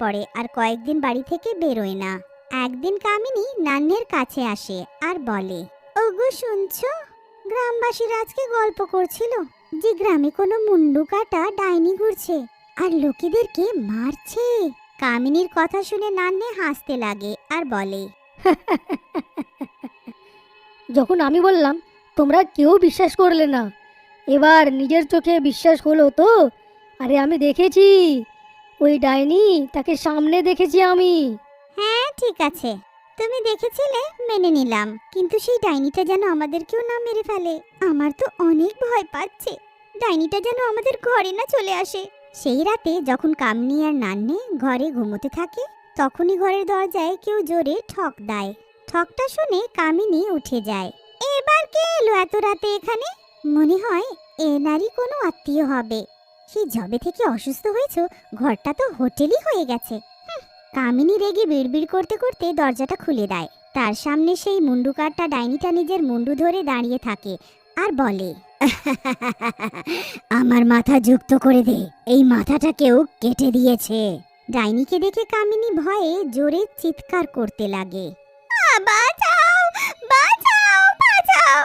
পড়ে আর কয়েকদিন বাড়ি থেকে বেরোয় না। একদিন কামিনী নান্নের কাছে আসে আর বলে, ওগো শুনছো, গ্রামবাসীরা আজকে গল্প করছিল যে গ্রামে কোনো মুন্ডু কাটা ডাইনি ঘুরছে আর লোকেদেরকে মারছে। কামিনীর কথা শুনে নান্নে হাসতে লাগে আর বলে, যখন আমি বললাম তোমরা কেউ বিশ্বাস করলে না, এবার নিজের চোখে বিশ্বাস হলো তো? আরে আমি দেখেছি ওই ডাইনি, তাকে সামনে দেখেছি আমি। হ্যাঁ ঠিক আছে, তুমি দেখেছিলে মেনে নিলাম, কিন্তু সেই ডাইনিটা যেন আমাদেরকেও না মেরে ফেলে। আমার তো অনেক ভয় পাচ্ছে, ডাইনিটা যেন আমাদের ঘরে না চলে আসে। সেই রাতে যখন কামনি আর নান্নে ঘরে ঘুমোতে থাকে, তখনই ঘরের দরজায় কেউ জোরে ঠক দেয়। ঠকটা শুনে কামিনী উঠে যায়। এবার কে এলো এত রাতে এখানে? মনে হয় এনারই কোনো আত্মীয় হবে। সেই যবে থেকে অসুস্থ হয়েছো, ঘরটা তো হোটেলই হয়ে গেছে। কামিনী রেগে বিড়বিড় করতে করতে দরজাটা খুলে দেয়। তার সামনে সেই মুন্ডুকারটা ডাইনিটা নিজের মুন্ডু ধরে দাঁড়িয়ে থাকে আর বলে, আমার মাথা যুক্ত করে দে, এই মাথাটা কেউ কেটে দিয়েছে। ডাইনিকে দেখে কামিনী ভয়ে জোরে চিৎকার করতে লাগে, বাঁচাও বাঁচাও বাঁচাও,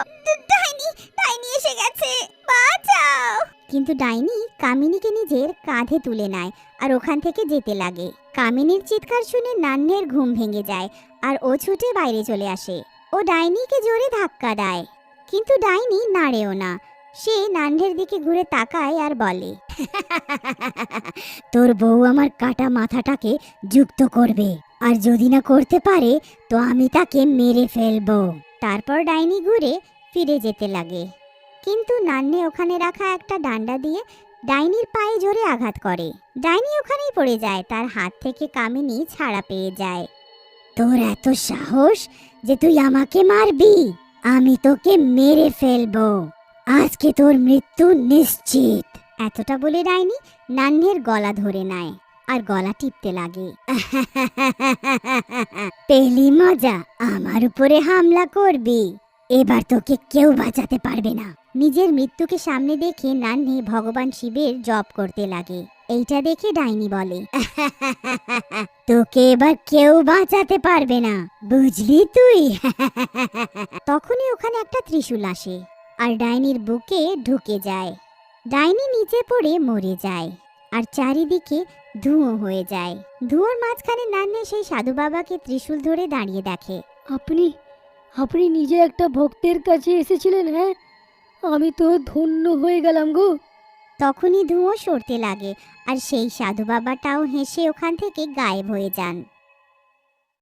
ডাইনি ডাইনি এসে গেছে, বাঁচাও। কিন্তু ডাইনি কামিনীকে নিজের কাঁধে তুলে নেয় আর ওখান থেকে যেতে লাগে। কামিনীর চিৎকার শুনে নান্নের ঘুম ভেঙে যায় আর ও ছুটে বাইরে চলে আসে। ও ডাইনিকে জোরে ধাক্কা দেয়, কিন্তু ডাইনি নাড়েও না। সে নান্নের দিকে ঘুরে তাকায় আর বলে, তোর বউ আমার কাটা মাথাটাকে যুক্ত করবে, আর যদি না করতে পারে তো আমি তাকে মেরে ফেলবো। তারপর ডাইনি ঘুরে ফিরে যেতে লাগে, কিন্তু নান্নে ওখানে রাখা একটা ডান্ডা দিয়ে ডাইনির পায়ে জোরে আঘাত করে। ডাইনি ওখানেই পড়ে যায়, তার হাত থেকে কামিনী ছাড়া পেয়ে যায়। তোর এত সাহস যে তুই আমাকে মারবি? আমি তোকে মেরে ফেলবো, আজকে তোর মৃত্যু নিশ্চিত। এতটা বলে ডাইনি নান্নের গলা ধরে নেয় আর গলা টিপতে লাগে। পেলি মজা, আমার উপরে হামলা করবি, এবার তোকে কেউ বাঁচাতে পারবে না। নিজের মৃত্যুকে সামনে দেখে নান্নে ভগবান শিবের জপ করতে লাগে। এইটা দেখে ডাইনি বলে, তোকে এবার কেউ বাঁচাতে পারবে না, বুঝলি তুই? তখনই ওখানে একটা ত্রিশূল আসে আর ডাইনির বুকে ঢুকে যায়। ডাইনি নিচে পড়ে মরে যায় আর চারিদিকে ধুঁয়ো হয়ে যায়। ধুঁয়োর মাঝখানে নান্নে সেই সাধু বাবাকে ত্রিশূল ধরে দাঁড়িয়ে দেখে। আপনি আপনি নিজে একটা ভক্তের কাছে এসেছিলেন? হ্যাঁ, আমি তো ধন্য হয়ে গেলাম গো। তখনই ধুঁয়ো সরতে লাগে আর সেই সাধু বাবাটাও হেসে ওখান থেকে গায়েব হয়ে যান।